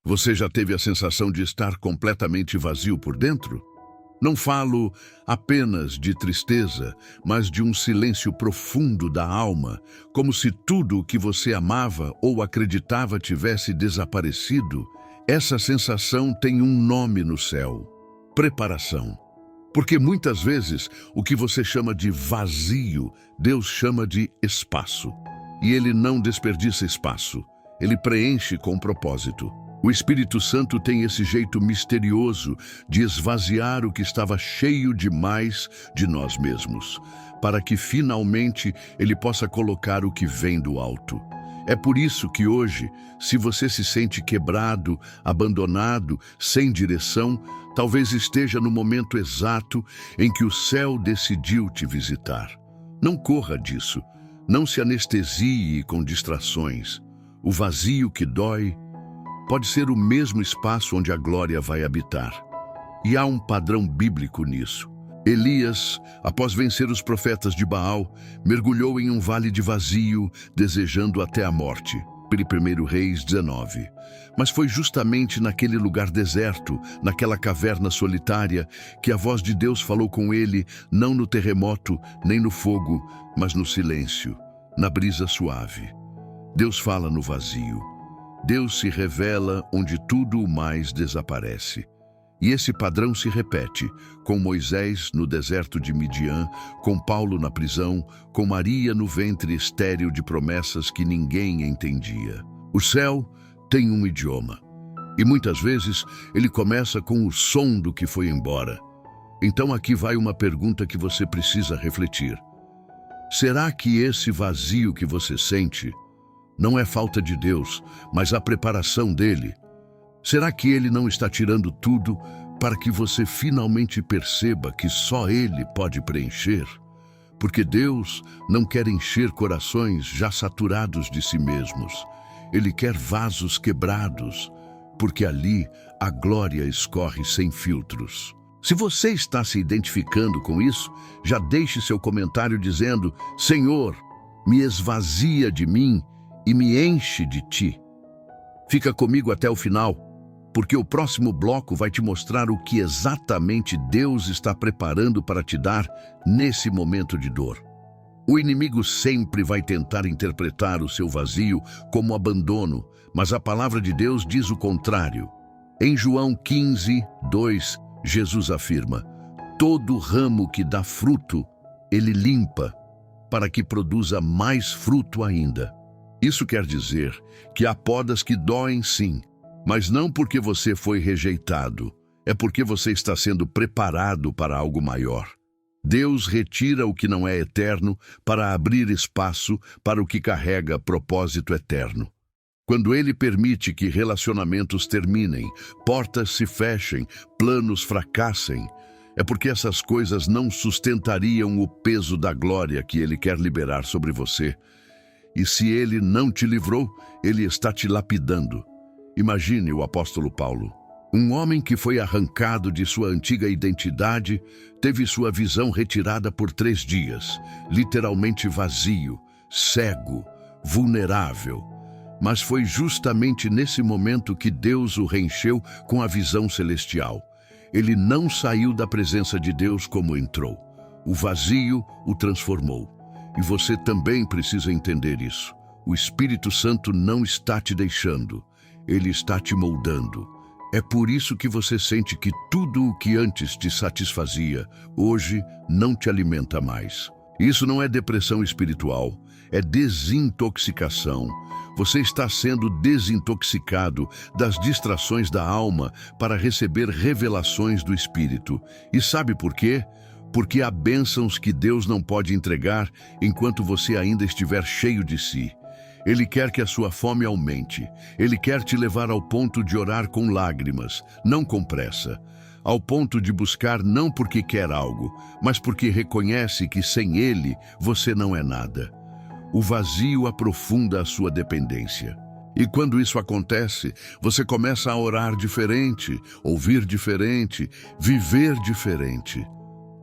Você já teve a sensação de estar completamente vazio por dentro? Não falo apenas de tristeza, mas de um silêncio profundo da alma, como se tudo o que você amava ou acreditava tivesse desaparecido. Essa sensação tem um nome no céu: preparação. Porque muitas vezes o que você chama de vazio, Deus chama de espaço. E Ele não desperdiça espaço, Ele preenche com propósito. O Espírito Santo tem esse jeito misterioso de esvaziar o que estava cheio demais de nós mesmos, para que finalmente Ele possa colocar o que vem do alto. É por isso que hoje, se você se sente quebrado, abandonado, sem direção, talvez esteja no momento exato em que o céu decidiu te visitar. Não corra disso, não se anestesie com distrações. O vazio que dói pode ser o mesmo espaço onde a glória vai habitar. E há um padrão bíblico nisso. Elias, após vencer os profetas de Baal, mergulhou em um vale de vazio, desejando até a morte. 1 Reis 19. Mas foi justamente naquele lugar deserto, naquela caverna solitária, que a voz de Deus falou com ele, não no terremoto, nem no fogo, mas no silêncio, na brisa suave. Deus fala no vazio. Deus se revela onde tudo o mais desaparece. E esse padrão se repete, com Moisés no deserto de Midian, com Paulo na prisão, com Maria no ventre estéril de promessas que ninguém entendia. O céu tem um idioma, e muitas vezes ele começa com o som do que foi embora. Então aqui vai uma pergunta que você precisa refletir. Será que esse vazio que você sente não é falta de Deus, mas a preparação dele? Será que Ele não está tirando tudo para que você finalmente perceba que só Ele pode preencher? Porque Deus não quer encher corações já saturados de si mesmos. Ele quer vasos quebrados, porque ali a glória escorre sem filtros. Se você está se identificando com isso, já deixe seu comentário dizendo: Senhor, me esvazia de mim e me enche de Ti. Fica comigo até o final, porque o próximo bloco vai te mostrar o que exatamente Deus está preparando para te dar nesse momento de dor. O inimigo sempre vai tentar interpretar o seu vazio como abandono, mas a palavra de Deus diz o contrário. Em João 15, 2, Jesus afirma: todo ramo que dá fruto, Ele limpa, para que produza mais fruto ainda. Isso quer dizer que há podas que doem sim, mas não porque você foi rejeitado, é porque você está sendo preparado para algo maior. Deus retira o que não é eterno para abrir espaço para o que carrega propósito eterno. Quando Ele permite que relacionamentos terminem, portas se fechem, planos fracassem, é porque essas coisas não sustentariam o peso da glória que Ele quer liberar sobre você. E se Ele não te livrou, Ele está te lapidando. Imagine o apóstolo Paulo. Um homem que foi arrancado de sua antiga identidade, teve sua visão retirada por 3 dias, literalmente vazio, cego, vulnerável. Mas foi justamente nesse momento que Deus o reencheu com a visão celestial. Ele não saiu da presença de Deus como entrou. O vazio o transformou. E você também precisa entender isso. O Espírito Santo não está te deixando. Ele está te moldando. É por isso que você sente que tudo o que antes te satisfazia, hoje não te alimenta mais. Isso não é depressão espiritual, é desintoxicação. Você está sendo desintoxicado das distrações da alma para receber revelações do Espírito. E sabe por quê? Porque há bênçãos que Deus não pode entregar enquanto você ainda estiver cheio de si. Ele quer que a sua fome aumente. Ele quer te levar ao ponto de orar com lágrimas, não com pressa. Ao ponto de buscar não porque quer algo, mas porque reconhece que sem Ele você não é nada. O vazio aprofunda a sua dependência. E quando isso acontece, você começa a orar diferente, ouvir diferente, viver diferente.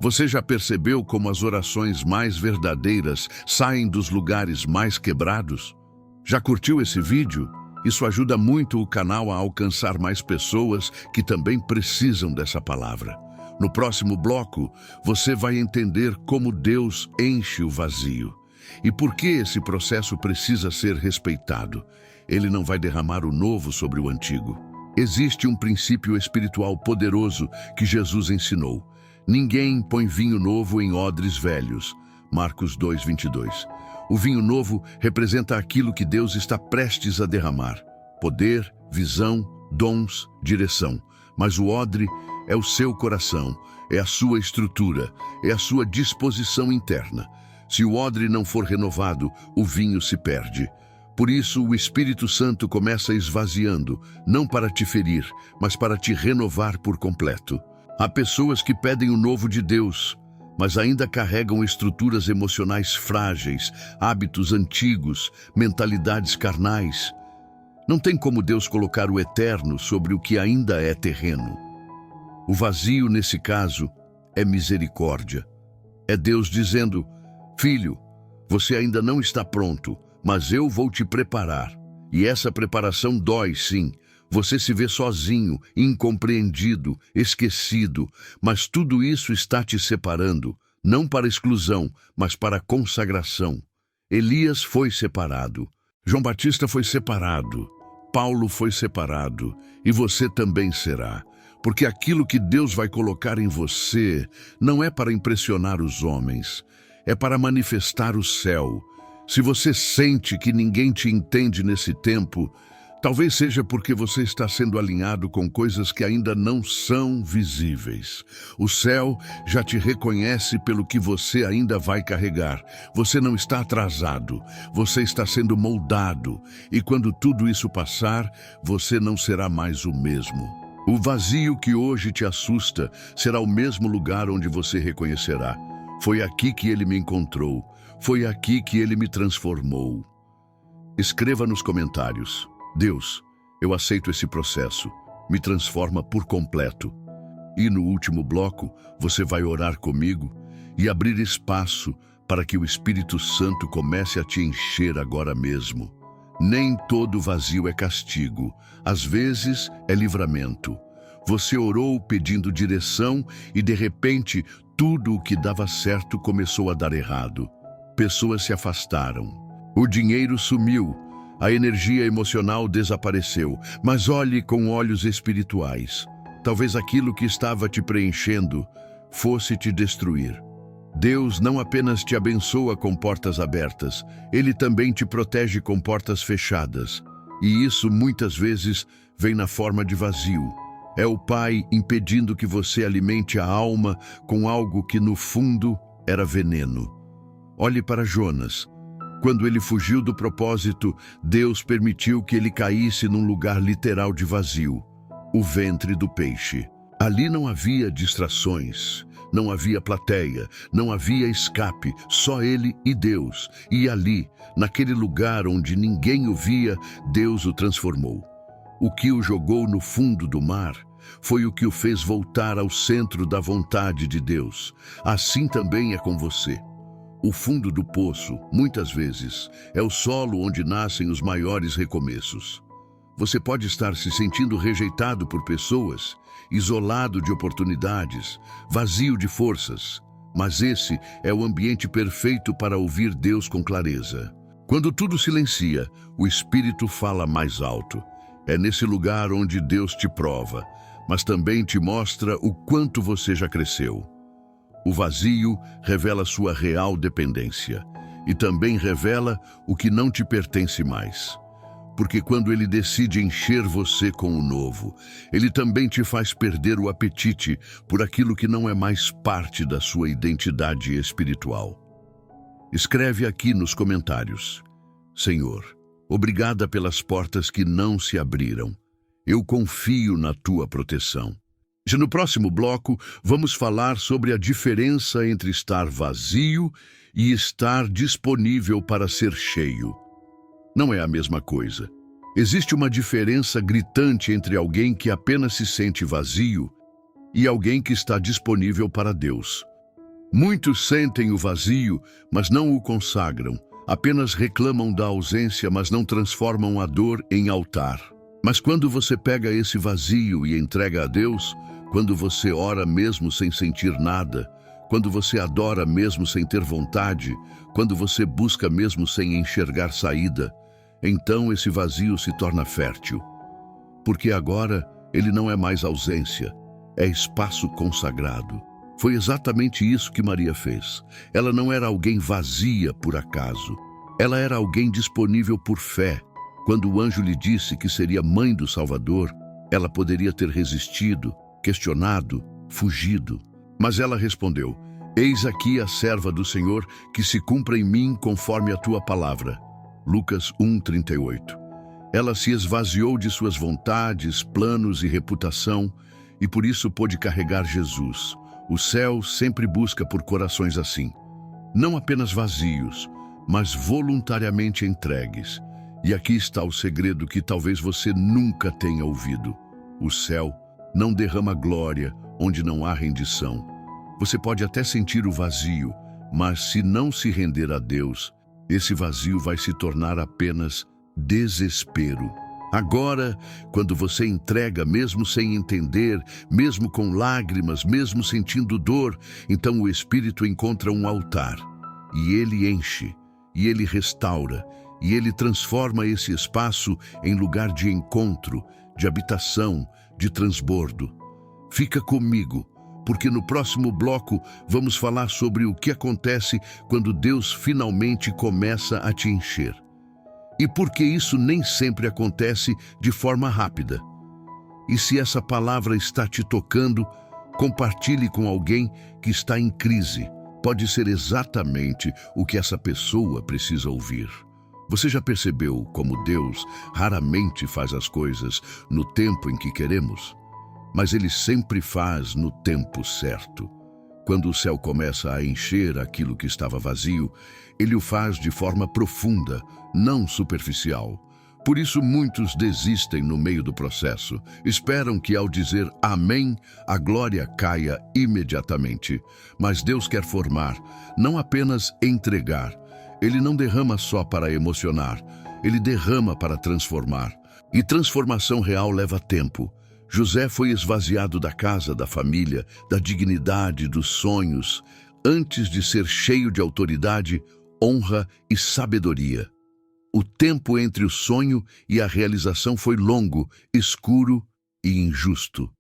Você já percebeu como as orações mais verdadeiras saem dos lugares mais quebrados? Já curtiu esse vídeo? Isso ajuda muito o canal a alcançar mais pessoas que também precisam dessa palavra. No próximo bloco, você vai entender como Deus enche o vazio e por que esse processo precisa ser respeitado. Ele não vai derramar o novo sobre o antigo. Existe um princípio espiritual poderoso que Jesus ensinou. Ninguém põe vinho novo em odres velhos. Marcos 2:22. O vinho novo representa aquilo que Deus está prestes a derramar: poder, visão, dons, direção. Mas o odre é o seu coração, é a sua estrutura, é a sua disposição interna. Se o odre não for renovado, o vinho se perde. Por isso, o Espírito Santo começa esvaziando, não para te ferir, mas para te renovar por completo. Há pessoas que pedem o novo de Deus, mas ainda carregam estruturas emocionais frágeis, hábitos antigos, mentalidades carnais. Não tem como Deus colocar o eterno sobre o que ainda é terreno. O vazio, nesse caso, é misericórdia. É Deus dizendo: filho, você ainda não está pronto, mas eu vou te preparar. E essa preparação dói, sim. Você se vê sozinho, incompreendido, esquecido, mas tudo isso está te separando, não para exclusão, mas para consagração. Elias foi separado, João Batista foi separado, Paulo foi separado, e você também será. Porque aquilo que Deus vai colocar em você não é para impressionar os homens, é para manifestar o céu. Se você sente que ninguém te entende nesse tempo, talvez seja porque você está sendo alinhado com coisas que ainda não são visíveis. O céu já te reconhece pelo que você ainda vai carregar. Você não está atrasado, você está sendo moldado. E quando tudo isso passar, você não será mais o mesmo. O vazio que hoje te assusta será o mesmo lugar onde você reconhecerá: foi aqui que ele me encontrou, foi aqui que ele me transformou. Escreva nos comentários: Deus, eu aceito esse processo, me transforma por completo. E no último bloco, você vai orar comigo e abrir espaço para que o Espírito Santo comece a te encher agora mesmo. Nem todo vazio é castigo, às vezes é livramento. Você orou pedindo direção e, de repente, tudo o que dava certo começou a dar errado. Pessoas se afastaram, o dinheiro sumiu, a energia emocional desapareceu. Mas olhe com olhos espirituais. Talvez aquilo que estava te preenchendo fosse te destruir. Deus não apenas te abençoa com portas abertas, Ele também te protege com portas fechadas. E isso muitas vezes vem na forma de vazio. É o Pai impedindo que você alimente a alma com algo que no fundo era veneno. Olhe para Jonas. Quando ele fugiu do propósito, Deus permitiu que ele caísse num lugar literal de vazio, o ventre do peixe. Ali não havia distrações, não havia plateia, não havia escape, só ele e Deus. E ali, naquele lugar onde ninguém o via, Deus o transformou. O que o jogou no fundo do mar foi o que o fez voltar ao centro da vontade de Deus. Assim também é com você. O fundo do poço, muitas vezes, é o solo onde nascem os maiores recomeços. Você pode estar se sentindo rejeitado por pessoas, isolado de oportunidades, vazio de forças, mas esse é o ambiente perfeito para ouvir Deus com clareza. Quando tudo silencia, o Espírito fala mais alto. É nesse lugar onde Deus te prova, mas também te mostra o quanto você já cresceu. O vazio revela sua real dependência e também revela o que não te pertence mais. Porque quando Ele decide encher você com o novo, Ele também te faz perder o apetite por aquilo que não é mais parte da sua identidade espiritual. Escreve aqui nos comentários: Senhor, obrigada pelas portas que não se abriram. Eu confio na Tua proteção. Já no próximo bloco, vamos falar sobre a diferença entre estar vazio e estar disponível para ser cheio. Não é a mesma coisa. Existe uma diferença gritante entre alguém que apenas se sente vazio e alguém que está disponível para Deus. Muitos sentem o vazio, mas não o consagram. apenas reclamam da ausência, mas não transformam a dor em altar. Mas quando você pega esse vazio e entrega a Deus, quando você ora mesmo sem sentir nada, quando você adora mesmo sem ter vontade, quando você busca mesmo sem enxergar saída, então esse vazio se torna fértil. Porque agora ele não é mais ausência, é espaço consagrado. Foi exatamente isso que Maria fez. Ela não era alguém vazia por acaso. Ela era alguém disponível por fé. Quando o anjo lhe disse que seria mãe do Salvador, ela poderia ter resistido, questionado, fugido. Mas ela respondeu: eis aqui a serva do Senhor, que se cumpra em mim conforme a tua palavra. Lucas 1:38. Ela se esvaziou de suas vontades, planos e reputação, e por isso pôde carregar Jesus. O céu sempre busca por corações assim, não apenas vazios, mas voluntariamente entregues. E aqui está o segredo que talvez você nunca tenha ouvido. O céu não derrama glória onde não há rendição. Você pode até sentir o vazio, mas se não se render a Deus, esse vazio vai se tornar apenas desespero. Agora, quando você entrega, mesmo sem entender, mesmo com lágrimas, mesmo sentindo dor, então o Espírito encontra um altar, e ele enche, e ele restaura, e ele transforma esse espaço em lugar de encontro, de habitação, de transbordo. Fica comigo, porque no próximo bloco vamos falar sobre o que acontece quando Deus finalmente começa a te encher. E por que isso nem sempre acontece de forma rápida. E se essa palavra está te tocando, compartilhe com alguém que está em crise. Pode ser exatamente o que essa pessoa precisa ouvir. Você já percebeu como Deus raramente faz as coisas no tempo em que queremos? Mas Ele sempre faz no tempo certo. Quando o céu começa a encher aquilo que estava vazio, Ele o faz de forma profunda, não superficial. Por isso muitos desistem no meio do processo. Esperam que ao dizer amém, a glória caia imediatamente. Mas Deus quer formar, não apenas entregar. Ele não derrama só para emocionar, Ele derrama para transformar. E transformação real leva tempo. José foi esvaziado da casa, da família, da dignidade, dos sonhos, antes de ser cheio de autoridade, honra e sabedoria. O tempo entre o sonho e a realização foi longo, escuro e injusto,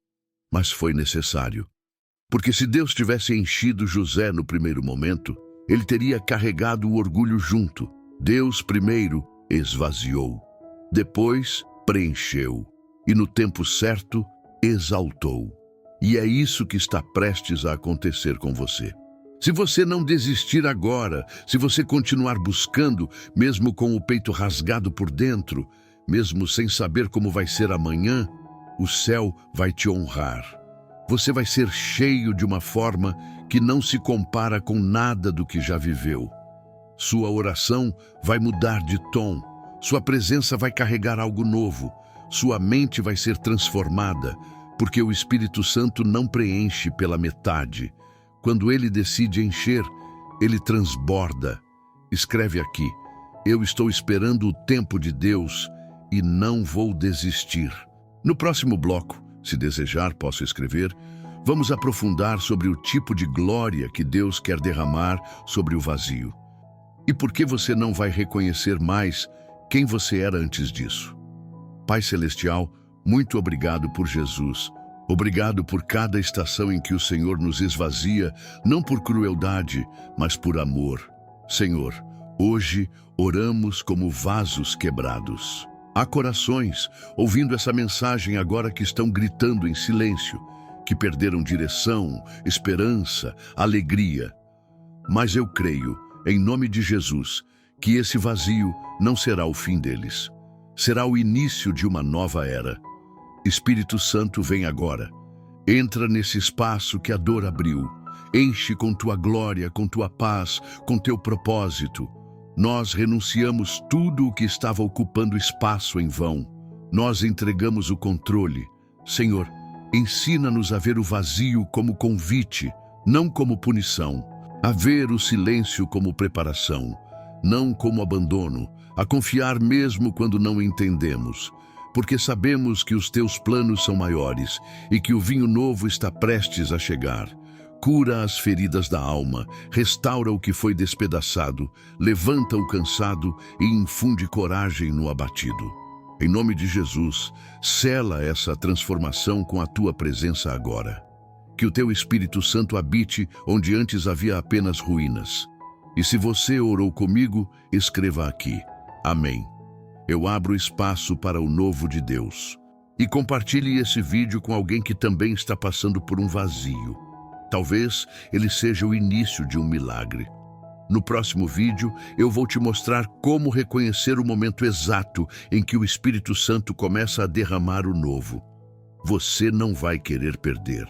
mas foi necessário. Porque se Deus tivesse enchido José no primeiro momento, ele teria carregado o orgulho junto. Deus primeiro esvaziou, depois preencheu. E no tempo certo, exaltou. E é isso que está prestes a acontecer com você. Se você não desistir agora, se você continuar buscando, mesmo com o peito rasgado por dentro, mesmo sem saber como vai ser amanhã, o céu vai te honrar. Você vai ser cheio de uma forma que não se compara com nada do que já viveu. Sua oração vai mudar de tom, sua presença vai carregar algo novo. Sua mente vai ser transformada, porque o Espírito Santo não preenche pela metade. Quando ele decide encher, ele transborda. Escreve aqui: eu estou esperando o tempo de Deus e não vou desistir. No próximo bloco, se desejar, posso escrever, vamos aprofundar sobre o tipo de glória que Deus quer derramar sobre o vazio. E por que você não vai reconhecer mais quem você era antes disso. Pai Celestial, muito obrigado por Jesus. Obrigado por cada estação em que o Senhor nos esvazia, não por crueldade, mas por amor. Senhor, hoje oramos como vasos quebrados. Há corações ouvindo essa mensagem agora que estão gritando em silêncio, que perderam direção, esperança, alegria. Mas eu creio, em nome de Jesus, que esse vazio não será o fim deles. Será o início de uma nova era. Espírito Santo, vem agora. Entra nesse espaço que a dor abriu. Enche com tua glória, com tua paz, com teu propósito. Nós renunciamos tudo o que estava ocupando espaço em vão. Nós entregamos o controle. Senhor, ensina-nos a ver o vazio como convite, não como punição. A ver o silêncio como preparação. não como abandono, a confiar mesmo quando não entendemos, porque sabemos que os teus planos são maiores e que o vinho novo está prestes a chegar. Cura as feridas da alma, restaura o que foi despedaçado, levanta o cansado e infunde coragem no abatido. Em nome de Jesus, sela essa transformação com a tua presença agora. Que o teu Espírito Santo habite onde antes havia apenas ruínas. E se você orou comigo, escreva aqui. Amém. Eu abro espaço para o novo de Deus. E compartilhe esse vídeo com alguém que também está passando por um vazio. Talvez ele seja o início de um milagre. No próximo vídeo, eu vou te mostrar como reconhecer o momento exato em que o Espírito Santo começa a derramar o novo. Você não vai querer perder.